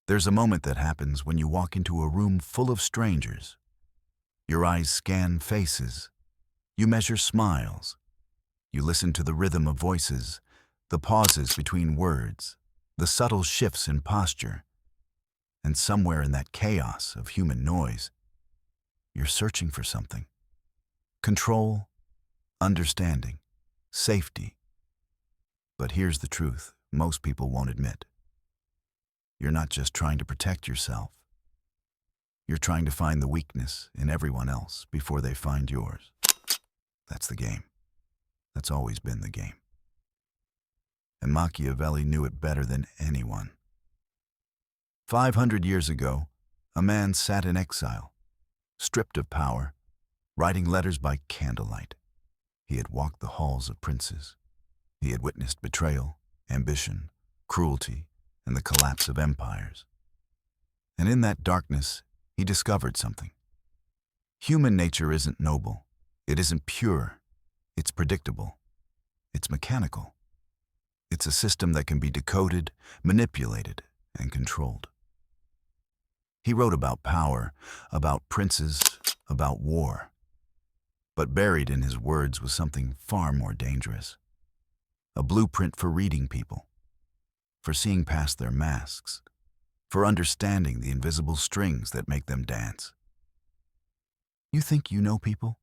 There's a moment that happens when you walk into a room full of strangers. Your eyes scan faces. You measure smiles. You listen to the rhythm of voices, the pauses between words, the subtle shifts in posture. And somewhere in that chaos of human noise, you're searching for something. Control, understanding, safety. But here's the truth most people won't admit. You're not just trying to protect yourself. You're trying to find the weakness in everyone else before they find yours. That's the game. That's always been the game. And Machiavelli knew it better than anyone. 500 years ago, a man sat in exile, stripped of power, writing letters by candlelight. He had walked the halls of princes. He had witnessed betrayal, ambition, cruelty, and the collapse of empires. And in that darkness, he discovered something. Human nature isn't noble. It isn't pure. It's predictable. It's mechanical. It's a system that can be decoded, manipulated, and controlled. He wrote about power, about princes, about war. But buried in his words was something far more dangerous. A blueprint for reading people, for seeing past their masks, for understanding the invisible strings that make them dance. You think you know people?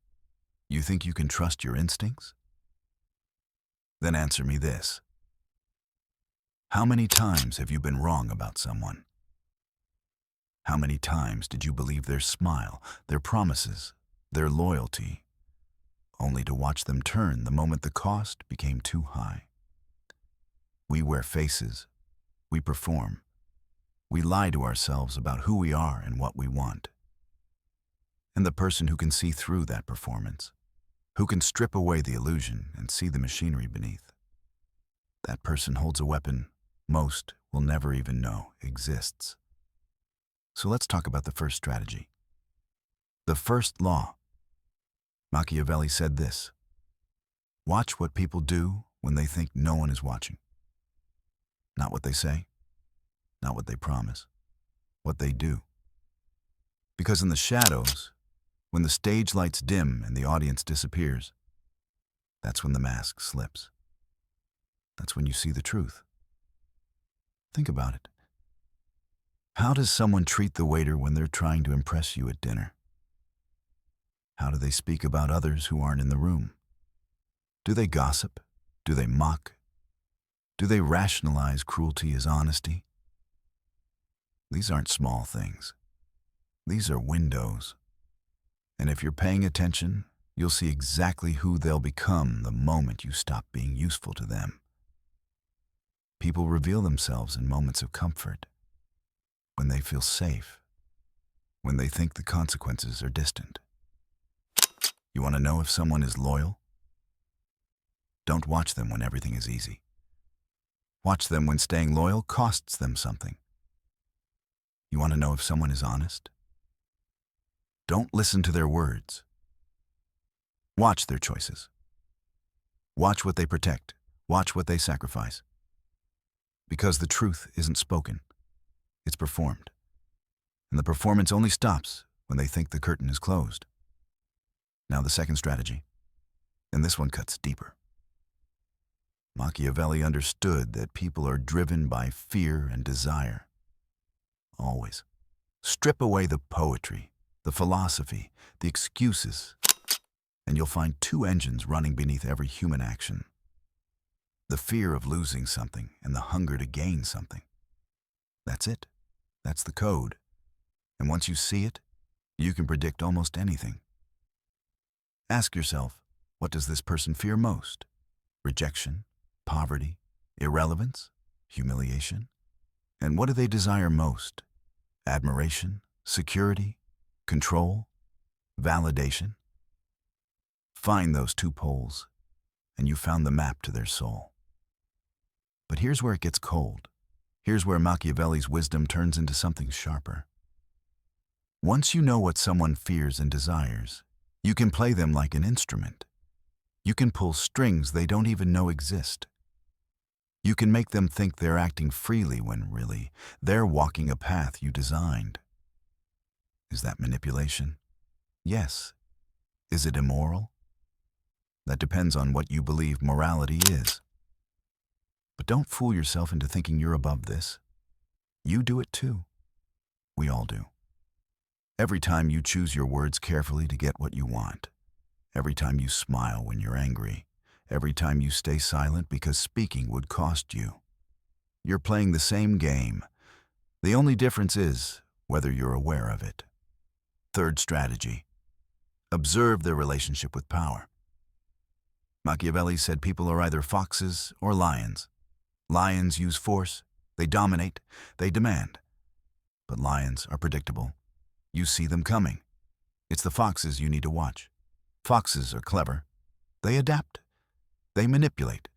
You think you can trust your instincts? Then answer me this. How many times have you been wrong about someone? How many times did you believe their smile, their promises, their loyalty, only to watch them turn the moment the cost became too high? We wear faces. We perform. We lie to ourselves about who we are and what we want. And the person who can see through that performance, who can strip away the illusion and see the machinery beneath, that person holds a weapon most will never even know exists. So let's talk about the first strategy. The first law. Machiavelli said this: watch what people do when they think no one is watching. Not what they say, not what they promise, what they do. Because in the shadows, when the stage lights dim and the audience disappears, that's when the mask slips. That's when you see the truth. Think about it. How does someone treat the waiter when they're trying to impress you at dinner? How do they speak about others who aren't in the room? Do they gossip? Do they mock? Do they rationalize cruelty as honesty? These aren't small things. These are windows. And if you're paying attention, you'll see exactly who they'll become the moment you stop being useful to them. People reveal themselves in moments of comfort, when they feel safe, when they think the consequences are distant. You want to know if someone is loyal? Don't watch them when everything is easy. Watch them when staying loyal costs them something. You want to know if someone is honest? Don't listen to their words. Watch their choices. Watch what they protect. Watch what they sacrifice. Because the truth isn't spoken. It's performed. And the performance only stops when they think the curtain is closed. Now the second strategy. And this one cuts deeper. Machiavelli understood that people are driven by fear and desire. Always. Strip away the poetry, the philosophy, the excuses, and you'll find two engines running beneath every human action. The fear of losing something and the hunger to gain something. That's it. That's the code. And once you see it, you can predict almost anything. Ask yourself, what does this person fear most? Rejection, poverty, irrelevance, humiliation? And what do they desire most? Admiration, security, control, validation? Find those two poles, and you found the map to their soul. But here's where it gets cold. Here's where Machiavelli's wisdom turns into something sharper. Once you know what someone fears and desires, you can play them like an instrument. You can pull strings they don't even know exist. You can make them think they're acting freely when really they're walking a path you designed. Is that manipulation? Yes. Is it immoral? That depends on what you believe morality is. But don't fool yourself into thinking you're above this. You do it too. We all do. Every time you choose your words carefully to get what you want, every time you smile when you're angry, every time you stay silent because speaking would cost you, you're playing the same game. The only difference is whether you're aware of it. Third strategy. Observe their relationship with power. Machiavelli said people are either foxes or lions. Lions use force, they dominate, they demand. But lions are predictable. You see them coming. It's the foxes you need to watch. Foxes are clever. They adapt. They manipulate.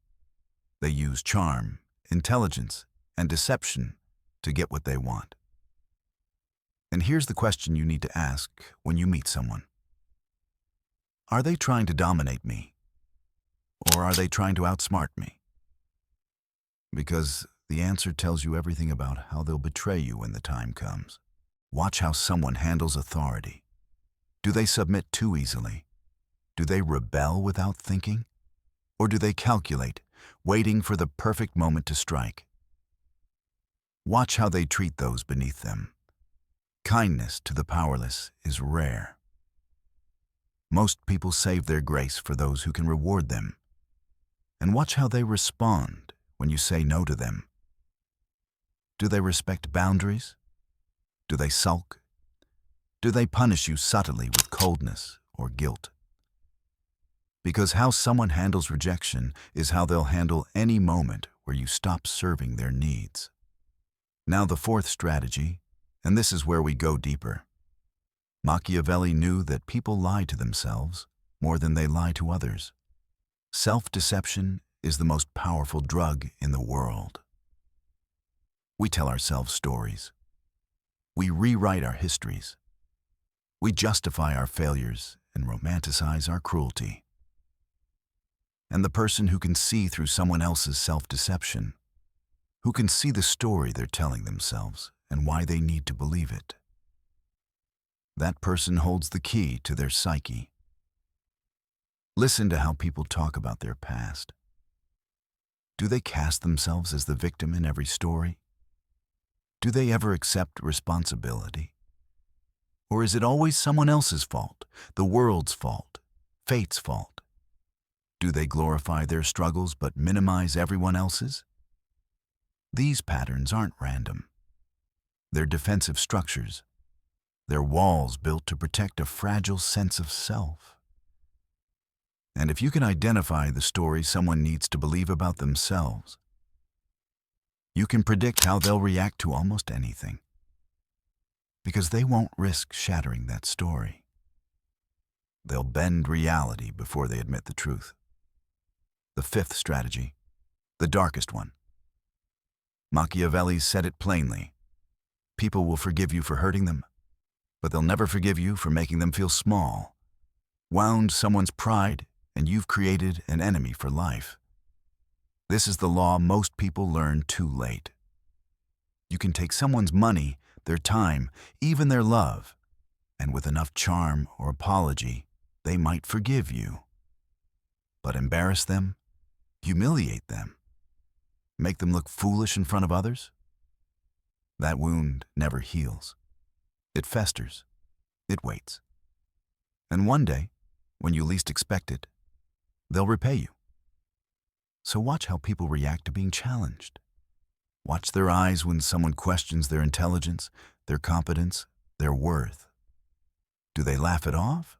They use charm, intelligence, and deception to get what they want. And here's the question you need to ask when you meet someone. Are they trying to dominate me? Or are they trying to outsmart me? Because the answer tells you everything about how they'll betray you when the time comes. Watch how someone handles authority. Do they submit too easily? Do they rebel without thinking? Or do they calculate, waiting for the perfect moment to strike? Watch how they treat those beneath them. Kindness to the powerless is rare. Most people save their grace for those who can reward them. And watch how they respond when you say no to them. Do they respect boundaries? Do they sulk? Do they punish you subtly with coldness or guilt? Because how someone handles rejection is how they'll handle any moment where you stop serving their needs. Now the fourth strategy, and this is where we go deeper. Machiavelli knew that people lie to themselves more than they lie to others. Self-deception is the most powerful drug in the world. We tell ourselves stories. We rewrite our histories. We justify our failures and romanticize our cruelty. And the person who can see through someone else's self-deception, who can see the story they're telling themselves and why they need to believe it, that person holds the key to their psyche. Listen to how people talk about their past. Do they cast themselves as the victim in every story? Do they ever accept responsibility? Or is it always someone else's fault, the world's fault, fate's fault? Do they glorify their struggles but minimize everyone else's? These patterns aren't random. They're defensive structures. They're walls built to protect a fragile sense of self. And if you can identify the story someone needs to believe about themselves, you can predict how they'll react to almost anything. Because they won't risk shattering that story. They'll bend reality before they admit the truth. The fifth strategy, the darkest one. Machiavelli said it plainly. People will forgive you for hurting them, but they'll never forgive you for making them feel small. Wound someone's pride, and you've created an enemy for life. This is the law most people learn too late. You can take someone's money, their time, even their love, and with enough charm or apology, they might forgive you. But embarrass them, humiliate them, make them look foolish in front of others? That wound never heals. It festers. It waits. And one day, when you least expect it, they'll repay you. So watch how people react to being challenged. Watch their eyes when someone questions their intelligence, their competence, their worth. Do they laugh it off?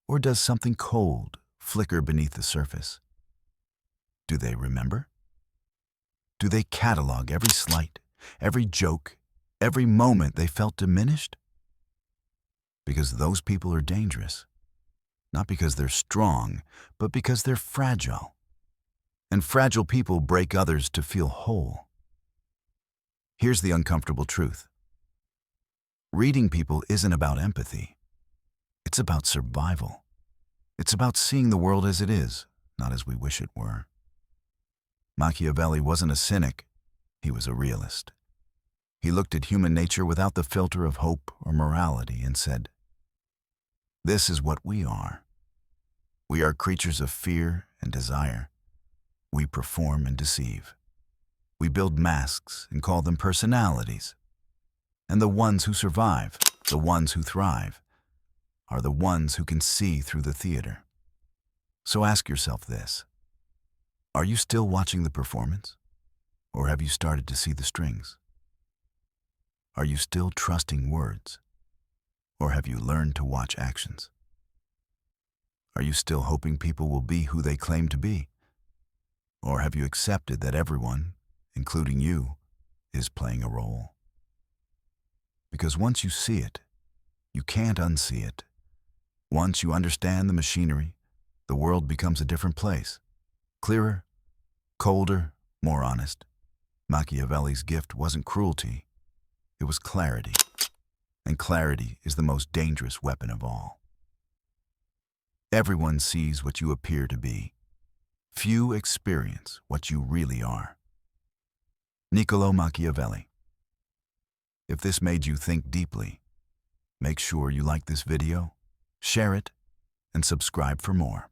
Or does something cold flicker beneath the surface? Do they remember? Do they catalog every slight, every joke, every moment they felt diminished? Because those people are dangerous. Not because they're strong, but because they're fragile. And fragile people break others to feel whole. Here's the uncomfortable truth. Reading people isn't about empathy. It's about survival. It's about seeing the world as it is, not as we wish it were. Machiavelli wasn't a cynic, he was a realist. He looked at human nature without the filter of hope or morality and said, "This is what we are. We are creatures of fear and desire. We perform and deceive. We build masks and call them personalities. And the ones who survive, the ones who thrive, are the ones who can see through the theater." So ask yourself this: are you still watching the performance? Or have you started to see the strings? Are you still trusting words? Or have you learned to watch actions? Are you still hoping people will be who they claim to be? Or have you accepted that everyone, including you, is playing a role? Because once you see it, you can't unsee it. Once you understand the machinery, the world becomes a different place. Clearer, colder, more honest. Machiavelli's gift wasn't cruelty, it was clarity. And clarity is the most dangerous weapon of all. Everyone sees what you appear to be. Few experience what you really are. Niccolò Machiavelli. If this made you think deeply, make sure you like this video, share it, and subscribe for more.